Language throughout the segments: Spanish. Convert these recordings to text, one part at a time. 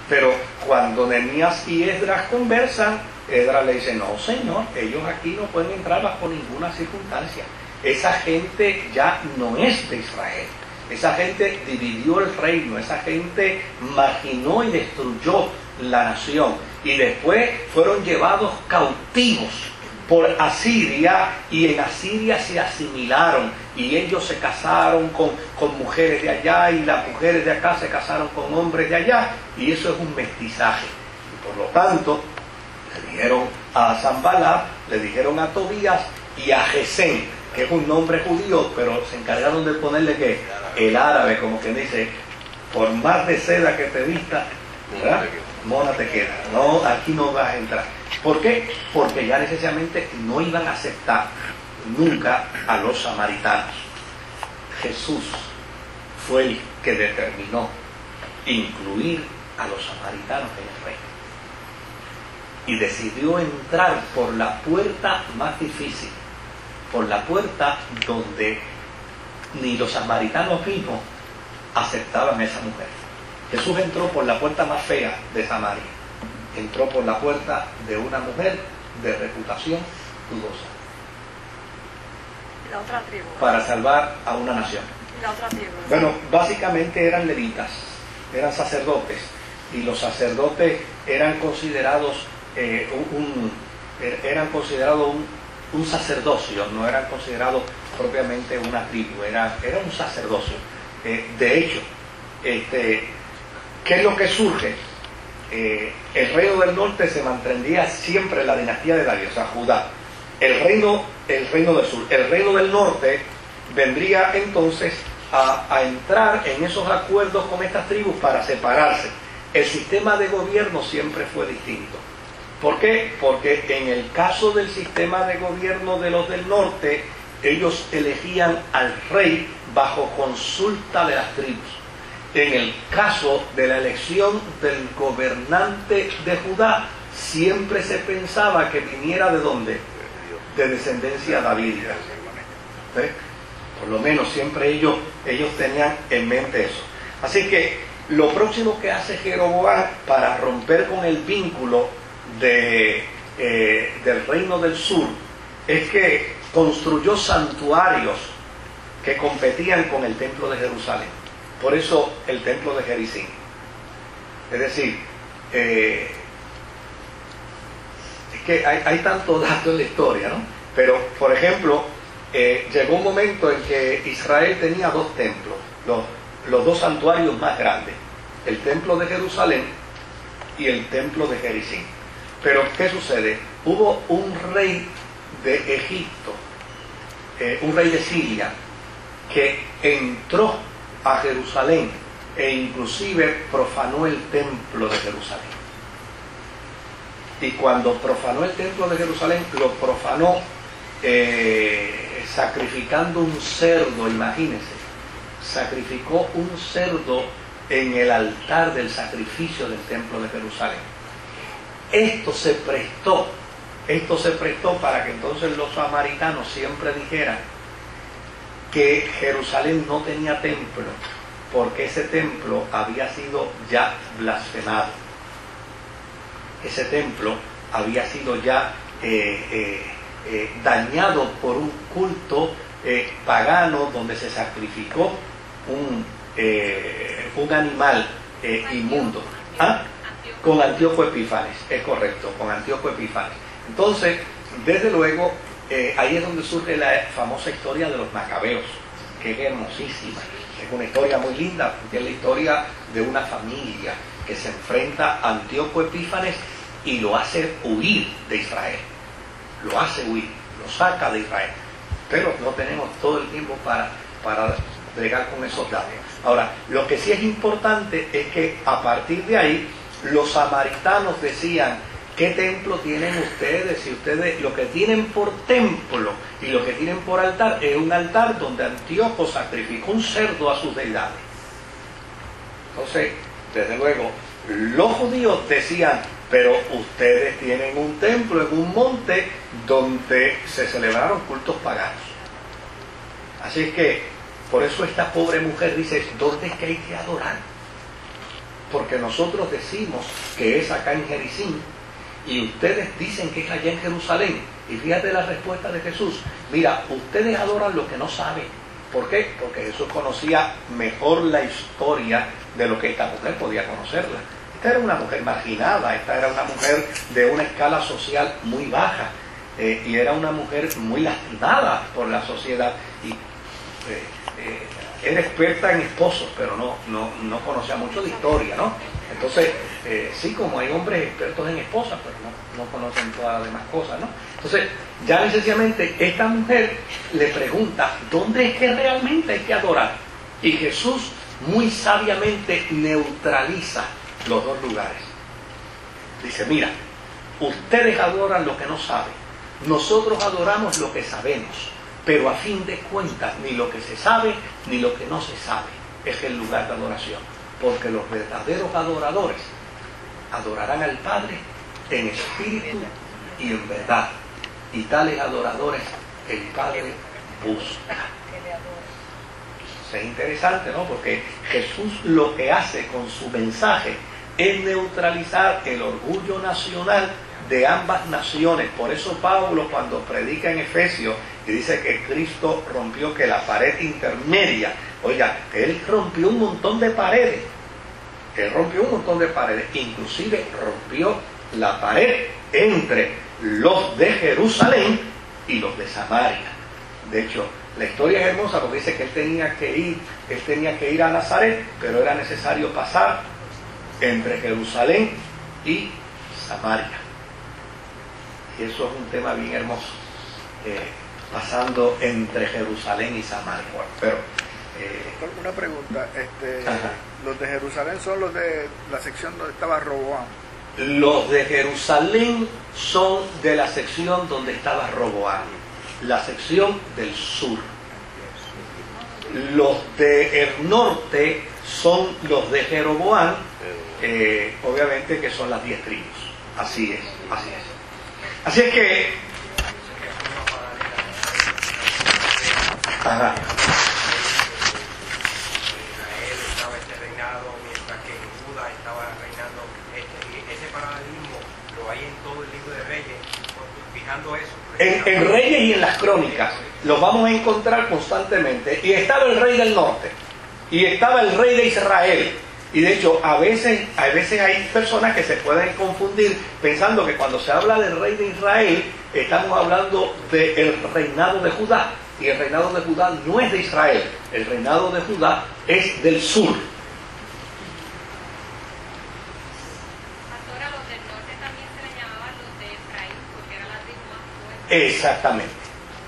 Pero cuando Nehemías y Esdras conversan, Esdras le dice, no señor, ellos aquí no pueden entrar bajo ninguna circunstancia. Esa gente ya no es de Israel. Esa gente dividió el reino, esa gente marginó y destruyó la nación. Y después fueron llevados cautivos por Asiria, y en Asiria se asimilaron, y ellos se casaron con mujeres de allá, y las mujeres de acá se casaron con hombres de allá, y eso es un mestizaje. Y por lo tanto, le dijeron a Sanballat, le dijeron a Tobías y a Gesén, que es un nombre judío, pero se encargaron de ponerle que el árabe, como que dice, por más de seda que te vista, ¿verdad? Mona te queda. No, aquí no vas a entrar. ¿Por qué? Porque ya necesariamente no iban a aceptar nunca a los samaritanos. Jesús fue el que determinó incluir a los samaritanos en el reino. Y decidió entrar por la puerta más difícil, por la puerta donde ni los samaritanos mismos aceptaban a esa mujer. Jesús entró por la puerta más fea de Samaria. Entró por la puerta de una mujer de reputación dudosa. La otra tribu. Para salvar a una nación. La otra tribu. Bueno, básicamente eran levitas, eran sacerdotes, y los sacerdotes eran considerados un sacerdocio, no eran considerados propiamente una tribu, era un sacerdocio. De hecho, ¿qué es lo que surge? El reino del norte se mantendría siempre en la dinastía de Darío, o sea, Judá. El reino del sur. El reino del norte vendría entonces a entrar en esos acuerdos con estas tribus para separarse. El sistema de gobierno siempre fue distinto. ¿Por qué? Porque en el caso del sistema de gobierno de los del norte, ellos elegían al rey bajo consulta de las tribus. En el caso de la elección del gobernante de Judá, siempre se pensaba que viniera ¿de dónde? De descendencia davídica. ¿Sí? Por lo menos siempre ellos tenían en mente eso. Así que lo próximo que hace Jeroboam para romper con el vínculo del reino del sur es que construyó santuarios que competían con el templo de Jerusalén. Por eso el templo de Jericín. Es decir, es que hay tantos datos en la historia, ¿no? Pero, por ejemplo, llegó un momento en que Israel tenía dos templos, los dos santuarios más grandes, el templo de Jerusalén y el templo de Jericín. Pero, ¿qué sucede? Hubo un rey de Egipto, un rey de Siria, que entró a Jerusalén e inclusive profanó el templo de Jerusalén. Y cuando profanó el templo de Jerusalén, lo profanó sacrificando un cerdo, imagínense, sacrificó un cerdo en el altar del sacrificio del templo de Jerusalén. Esto se prestó para que entonces los samaritanos siempre dijeran que Jerusalén no tenía templo, porque ese templo había sido ya blasfemado. Ese templo había sido ya dañado por un culto pagano donde se sacrificó un animal inmundo. ¿Ah? Con Antíoco Epífanes, es correcto, con Antíoco Epífanes. Entonces, desde luego, ahí es donde surge la famosa historia de los macabeos, que es hermosísima. Es una historia muy linda, porque es la historia de una familia que se enfrenta a Antíoco Epífanes y lo hace huir de Israel. Lo hace huir, lo saca de Israel. Pero no tenemos todo el tiempo para bregar con esos datos. Ahora, lo que sí es importante es que a partir de ahí, los samaritanos decían: ¿qué templo tienen ustedes? Si ustedes lo que tienen por templo y lo que tienen por altar es un altar donde Antíoco sacrificó un cerdo a sus deidades. Entonces, desde luego, los judíos decían: pero ustedes tienen un templo en un monte donde se celebraron cultos paganos. Así es que, por eso esta pobre mujer dice: ¿dónde es que hay que adorar? porque nosotros decimos que es acá en Jericín y ustedes dicen que es allá en Jerusalén. Y fíjate la respuesta de Jesús: mira, ustedes adoran lo que no saben. ¿Por qué? Porque Jesús conocía mejor la historia de lo que esta mujer podía conocerla. Esta era una mujer marginada, esta era una mujer de una escala social muy baja, y era una mujer muy lastimada por la sociedad, y era experta en esposos, pero no conocía mucho de historia, ¿no? Entonces, sí, como hay hombres expertos en esposas, pero no conocen todas las demás cosas, ¿no? Entonces, ya necesariamente esta mujer le pregunta, ¿dónde es que realmente hay que adorar? Y Jesús muy sabiamente neutraliza los dos lugares. Dice, mira, ustedes adoran lo que no saben, nosotros adoramos lo que sabemos, pero a fin de cuentas ni lo que se sabe ni lo que no se sabe es el lugar de adoración, porque los verdaderos adoradores adorarán al Padre en espíritu y en verdad, y tales adoradores el Padre busca. Es interesante, ¿no? Porque Jesús lo que hace con su mensaje es neutralizar el orgullo nacional de ambas naciones. Por eso Pablo, cuando predica en Efesios y dice que Cristo rompió que la pared intermedia, oiga, Él rompió un montón de paredes. Él rompió un montón de paredes, inclusive rompió la pared entre los de Jerusalén y los de Samaria. De hecho, la historia es hermosa porque dice que él tenía que ir a Nazaret, pero era necesario pasar entre Jerusalén y Samaria. Y eso es un tema bien hermoso, pasando entre Jerusalén y Samaria. Bueno, pero una pregunta, los de Jerusalén son los de la sección donde estaba Roboam. Los de Jerusalén son de la sección donde estaba Roboam, la sección del sur. Los del norte son los de Jeroboam, obviamente que son las 10 tribus. Así es. Así es que... Ajá. En Reyes y en las Crónicas los vamos a encontrar constantemente. Y estaba el rey del norte y estaba el rey de Israel, y de hecho a veces hay personas que se pueden confundir pensando que cuando se habla del rey de Israel estamos hablando del reinado de Judá, y el reinado de Judá no es de Israel, el reinado de Judá es del sur. Exactamente,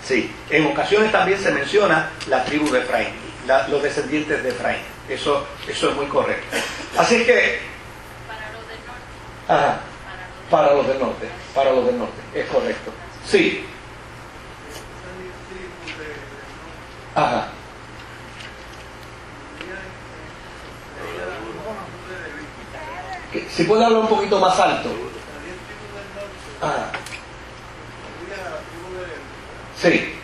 sí. En ocasiones también se menciona la tribu de Efraín, los descendientes de Efraín. Eso es muy correcto. Así es que... Para los del norte. Ajá. Para los del norte, es correcto. Sí. Ajá. Si puede hablar un poquito más alto. Ajá. Sí.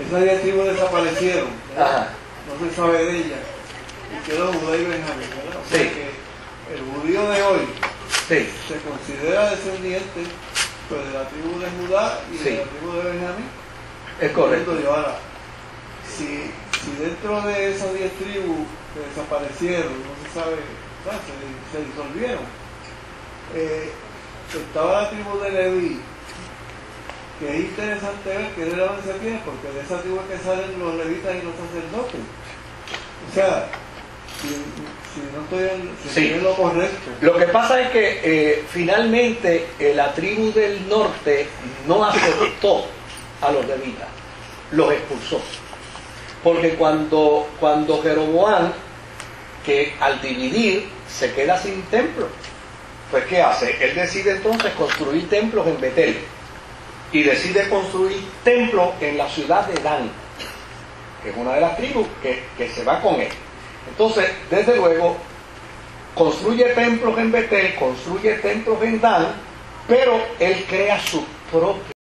Esas 10 tribus desaparecieron, Ajá. no se sabe de ellas, y quedó Judá y Benjamín, ¿verdad? O sea Sí. que el judío de hoy Sí. se considera descendiente pues, de la tribu de Judá y Sí. de la tribu de Benjamín. Es correcto. Y ahora, si dentro de esas 10 tribus que desaparecieron, no se sabe, ¿sabes? Se disolvieron, estaba la tribu de Leví, que es interesante ver qué relevancia tiene, porque de esa tribu es que salen los levitas y los sacerdotes. O sea, si no estoy en lo correcto. Lo que pasa es que finalmente la tribu del norte no aceptó a los levitas, los expulsó. Porque cuando Jeroboam, que al dividir se queda sin templo, pues ¿qué hace? Él decide entonces construir templos en Betel, y decide construir templos en la ciudad de Dan, que es una de las tribus que se va con él. Entonces, desde luego, construye templos en Betel, construye templos en Dan, Pero él crea su propio